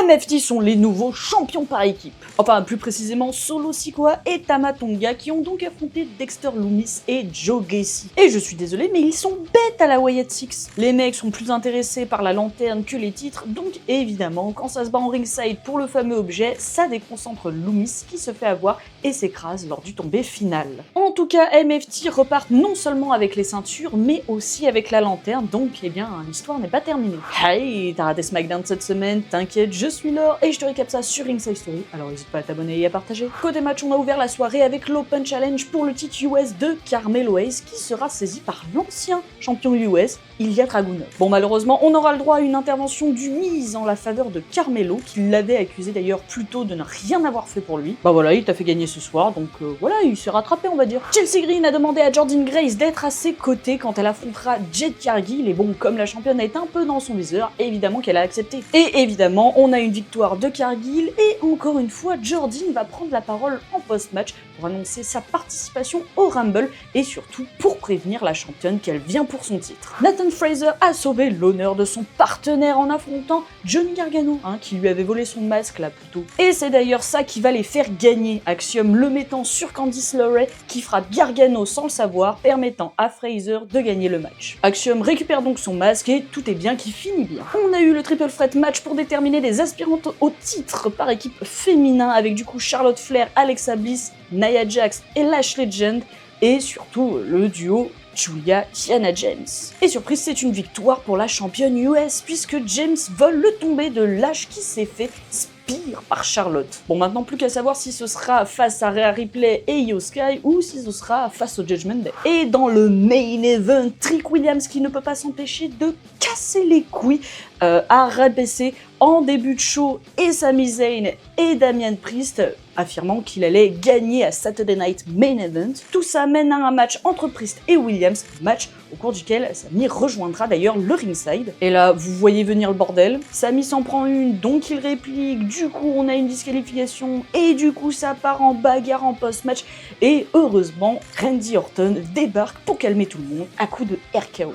MFT sont les nouveaux champions par équipe. Enfin, plus précisément, Solo Sikoa et Tama Tonga qui ont donc affronté Dexter Lumis et Joe Gacy. Et je suis désolé, mais ils sont bêtes à la Wyatt Six. Les mecs sont plus intéressés par la lanterne que les titres, donc évidemment, quand ça se bat en ringside pour le fameux objet, ça déconcentre Lumis qui se fait avoir et s'écrase lors du tombé final. En tout cas, MFT repartent non seulement avec les ceintures, mais aussi avec la lanterne, donc eh bien, l'histoire n'est pas terminée. Hey, t'as raté SmackDown cette semaine, t'inquiète, je suis là et je te récap ça sur Ringside Story, alors n'hésite pas à t'abonner et à partager. Côté match, on a ouvert la soirée avec l'Open Challenge pour le titre US de Carmelo Hayes qui sera saisi par l'ancien champion US, Ilya Dragunov. Bon, malheureusement, on aura le droit à une intervention du Miz en la faveur de Carmelo, qui l'avait accusé d'ailleurs plus tôt de ne rien avoir fait pour lui. Bah voilà, il t'a fait gagner ce soir, donc voilà, il s'est rattrapé on va dire. Chelsea Green a demandé à Jordynne Grace d'être à ses côtés quand elle affrontera Jade Cargill, et bon, comme la championne est un peu dans son viseur, évidemment qu'elle a accepté. Et évidemment, on a une victoire de Cargill, et encore une fois, Jordynne va prendre la parole en post-match pour annoncer sa participation au Rumble, et surtout pour prévenir la championne qu'elle vient pour son titre. Nathan Fraser a sauvé l'honneur de son partenaire en affrontant Johnny Gargano, qui lui avait volé son masque là plus tôt. Et c'est d'ailleurs ça qui va les faire gagner, Axiom le mettant sur Candice LeRae qui frappe Gargano sans le savoir, permettant à Fraser de gagner le match. Axiom récupère donc son masque et tout est bien qui finit bien. On a eu le triple threat match pour déterminer les aspirantes au titre par équipe féminin avec du coup Charlotte Flair, Alexa Bliss, Nia Jax et Lash Legend, et surtout le duo Julia-Kiana James. Et surprise, c'est une victoire pour la championne US puisque James vole le tombé de Lash qui s'est fait spear par Charlotte. Bon, maintenant plus qu'à savoir si ce sera face à Rhea Ripley et Io Sky ou si ce sera face au Judgment Day. Et dans le main event, Trick Williams qui ne peut pas s'empêcher de casser les couilles a rabaissé en début de show et Sami Zayn et Damian Priest, affirmant qu'il allait gagner à Saturday Night Main Event. Tout ça mène à un match entre Priest et Williams, match au cours duquel Sami rejoindra d'ailleurs le ringside. Et là, vous voyez venir le bordel. Sami s'en prend une, donc il réplique, du coup on a une disqualification, et du coup ça part en bagarre en post-match, et heureusement, Randy Orton débarque pour calmer tout le monde à coup de RKO.